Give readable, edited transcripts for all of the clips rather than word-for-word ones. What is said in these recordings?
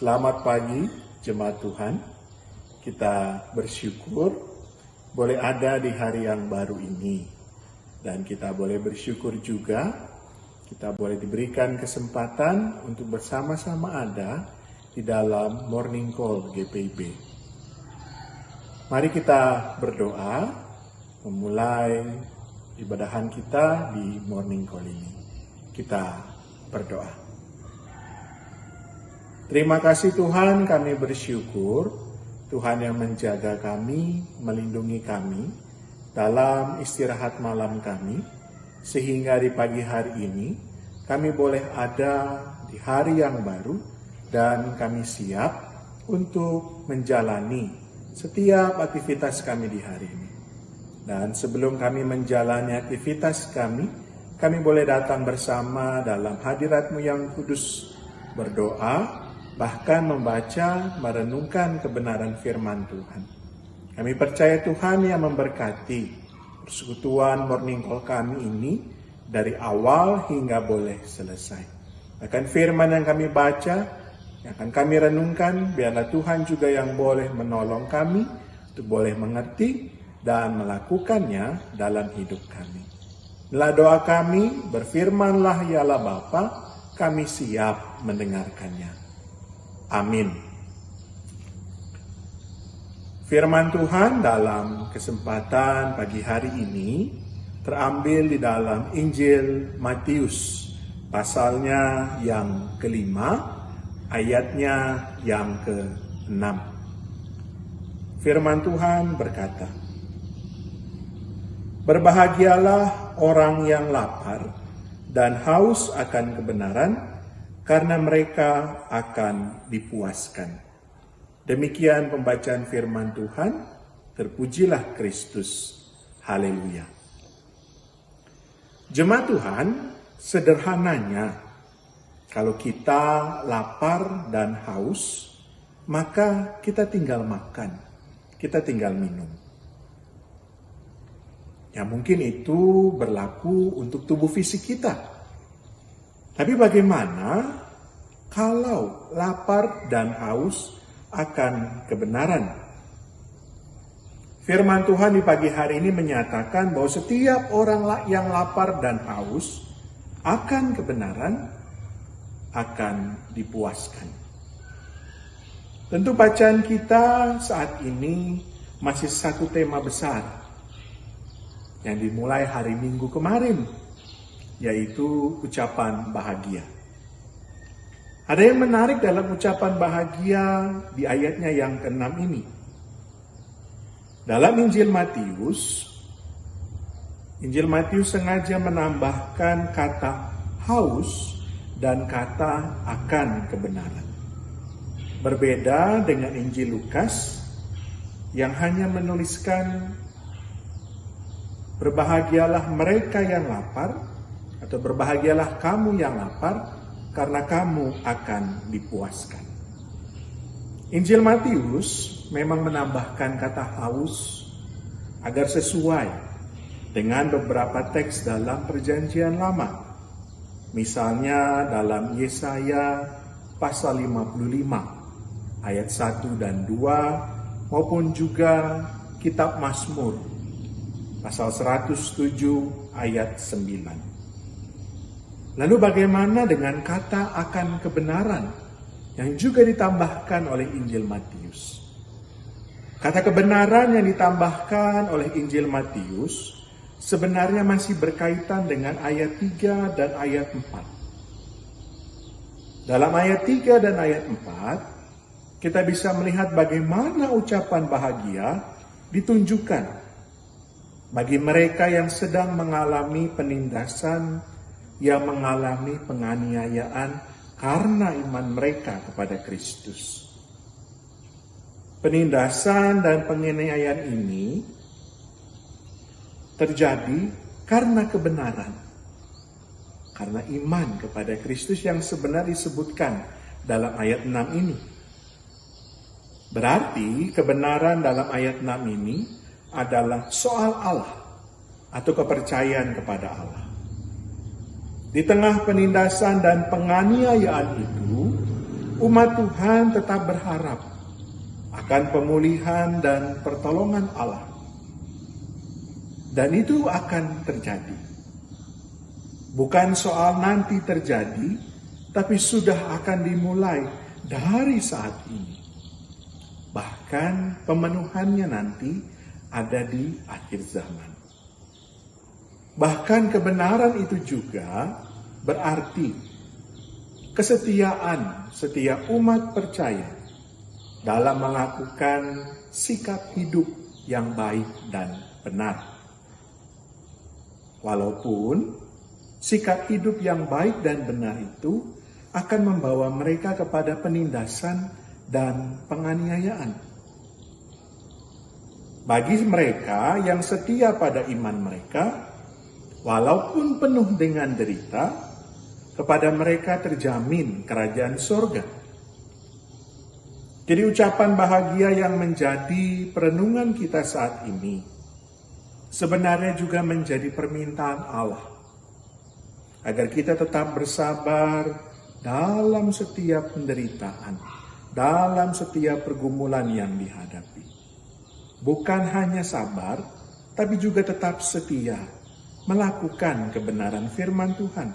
Selamat pagi, jemaat Tuhan. Kita bersyukur boleh ada di hari yang baru ini. Dan kita boleh bersyukur juga, kita boleh diberikan kesempatan untuk bersama-sama ada di dalam Morning Call GPIB. Mari kita berdoa, memulai ibadahan kita di Morning Call ini. Kita berdoa. Terima kasih Tuhan, kami bersyukur Tuhan yang menjaga kami, melindungi kami dalam istirahat malam kami, sehingga di pagi hari ini kami boleh ada di hari yang baru dan kami siap untuk menjalani setiap aktivitas kami di hari ini. Dan sebelum kami menjalani aktivitas kami boleh datang bersama dalam hadirat-Mu yang kudus, berdoa, bahkan membaca, merenungkan kebenaran firman Tuhan. Kami percaya Tuhan yang memberkati persekutuan Morning Call kami ini dari awal hingga boleh selesai. Bahkan firman yang kami baca, yang akan kami renungkan, biarlah Tuhan juga yang boleh menolong kami untuk boleh mengerti dan melakukannya dalam hidup kami. Inilah doa kami, berfirmanlah ya Allah Bapa, kami siap mendengarkannya. Amin. Firman Tuhan dalam kesempatan pagi hari ini terambil di dalam Injil Matius, pasalnya yang kelima, ayatnya yang ke-6. Firman Tuhan berkata, "Berbahagialah orang yang lapar dan haus akan kebenaran, karena mereka akan dipuaskan." Demikian pembacaan firman Tuhan. Terpujilah Kristus. Haleluya. Jemaat Tuhan, sederhananya, kalau kita lapar dan haus, maka kita tinggal makan, kita tinggal minum. Ya mungkin itu berlaku untuk tubuh fisik kita. Tapi bagaimana kalau lapar dan haus akan kebenaran? Firman Tuhan di pagi hari ini menyatakan bahwa setiap orang yang lapar dan haus akan kebenaran akan dipuaskan. Tentu bacaan kita saat ini masih satu tema besar yang dimulai hari Minggu kemarin, yaitu ucapan bahagia. Ada yang menarik dalam ucapan bahagia di ayatnya yang ke-6 ini. Dalam Injil Matius sengaja menambahkan kata haus dan kata akan kebenaran. Berbeda dengan Injil Lukas yang hanya menuliskan berbahagialah mereka yang lapar, atau berbahagialah kamu yang lapar, karena kamu akan dipuaskan. Injil Matius memang menambahkan kata haus agar sesuai dengan beberapa teks dalam Perjanjian Lama. Misalnya dalam Yesaya pasal 55 ayat 1 dan 2, maupun juga kitab Mazmur pasal 107 ayat 9. Lalu bagaimana dengan kata akan kebenaran yang juga ditambahkan oleh Injil Matius? Kata kebenaran yang ditambahkan oleh Injil Matius sebenarnya masih berkaitan dengan ayat 3 dan ayat 4. Dalam ayat 3 dan ayat 4, kita bisa melihat bagaimana ucapan bahagia ditunjukkan bagi mereka yang sedang mengalami penindasan, yang mengalami penganiayaan karena iman mereka kepada Kristus. Penindasan dan penganiayaan ini terjadi karena kebenaran, karena iman kepada Kristus yang sebenarnya disebutkan dalam ayat 6 ini. Berarti kebenaran dalam ayat 6 ini adalah soal Allah atau kepercayaan kepada Allah. Di tengah penindasan dan penganiayaan itu, umat Tuhan tetap berharap akan pemulihan dan pertolongan Allah. Dan itu akan terjadi. Bukan soal nanti terjadi, tapi sudah akan dimulai dari saat ini. Bahkan pemenuhannya nanti ada di akhir zaman. Bahkan kebenaran itu juga berarti kesetiaan setiap umat percaya dalam melakukan sikap hidup yang baik dan benar. Walaupun sikap hidup yang baik dan benar itu akan membawa mereka kepada penindasan dan penganiayaan. Bagi mereka yang setia pada iman mereka, walaupun penuh dengan derita, kepada mereka terjamin kerajaan surga. Jadi ucapan bahagia yang menjadi perenungan kita saat ini sebenarnya juga menjadi permintaan Allah agar kita tetap bersabar dalam setiap penderitaan, dalam setiap pergumulan yang dihadapi. Bukan hanya sabar, tapi juga tetap setia melakukan kebenaran firman Tuhan.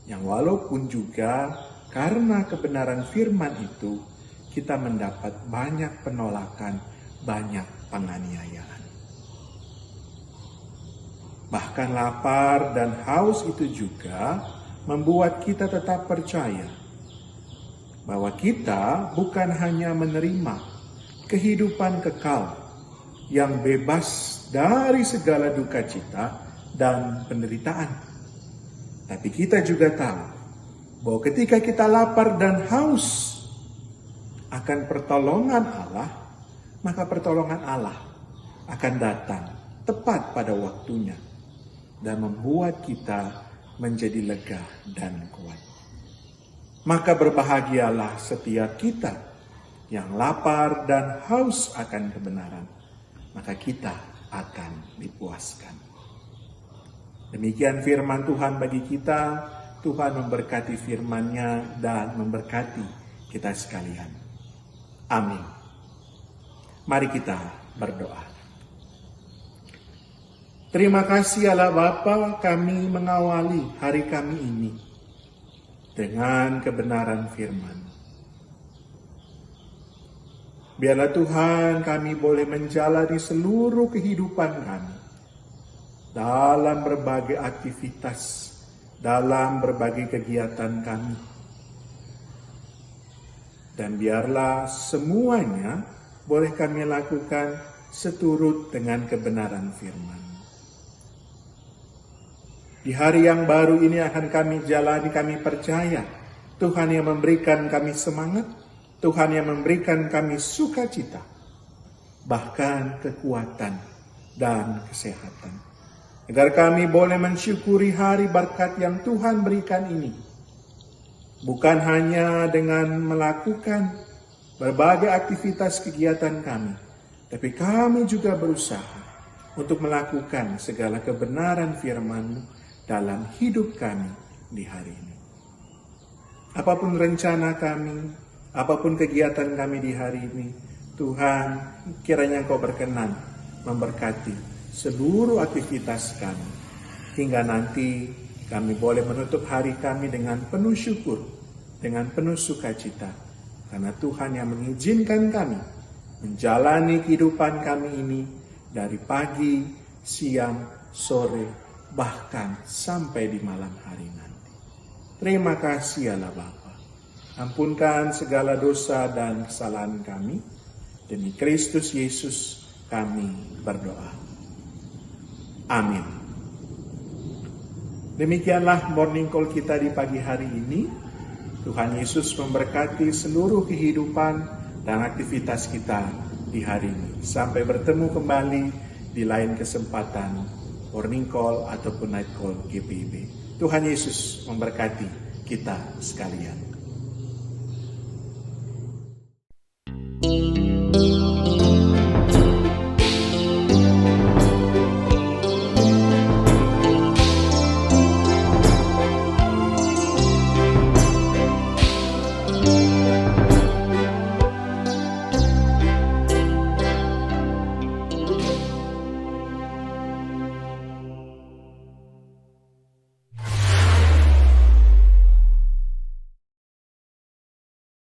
Yang walaupun juga karena kebenaran firman itu, kita mendapat banyak penolakan, banyak penganiayaan. Bahkan lapar dan haus itu juga membuat kita tetap percaya bahwa kita bukan hanya menerima kehidupan kekal yang bebas dari segala duka cita dan penderitaan. Tapi kita juga tahu bahwa ketika kita lapar dan haus akan pertolongan Allah, maka pertolongan Allah akan datang tepat pada waktunya dan membuat kita menjadi lega dan kuat. Maka berbahagialah setiap kita yang lapar dan haus akan kebenaran, maka kita akan dipuaskan. Demikian firman Tuhan bagi kita. Tuhan memberkati firman-Nya dan memberkati kita sekalian. Amin. Mari kita berdoa. Terima kasih Allah Bapa, kami mengawali hari kami ini dengan kebenaran firman. Biarlah Tuhan kami boleh menjalani seluruh kehidupan kami dalam berbagai aktivitas, dalam berbagai kegiatan kami. Dan biarlah semuanya boleh kami lakukan seturut dengan kebenaran firman. Di hari yang baru ini akan kami jalani, kami percaya Tuhan yang memberikan kami semangat, Tuhan yang memberikan kami sukacita, bahkan kekuatan dan kesehatan. Agar kami boleh mensyukuri hari berkat yang Tuhan berikan ini. Bukan hanya dengan melakukan berbagai aktivitas kegiatan kami, tapi kami juga berusaha untuk melakukan segala kebenaran firman-Mu dalam hidup kami di hari ini. Apapun rencana kami, apapun kegiatan kami di hari ini, Tuhan, kiranya Engkau berkenan memberkati seluruh aktivitas kami, hingga nanti kami boleh menutup hari kami dengan penuh syukur, dengan penuh sukacita, karena Tuhan yang mengizinkan kami menjalani kehidupan kami ini dari pagi, siang, sore, bahkan sampai di malam hari nanti. Terima kasih Allah Bapa. Ampunkan segala dosa dan kesalahan kami. Demi Kristus Yesus kami berdoa. Amin. Demikianlah morning call kita di pagi hari ini. Tuhan Yesus memberkati seluruh kehidupan dan aktivitas kita di hari ini. Sampai bertemu kembali di lain kesempatan morning call ataupun night call GPIB. Tuhan Yesus memberkati kita sekalian.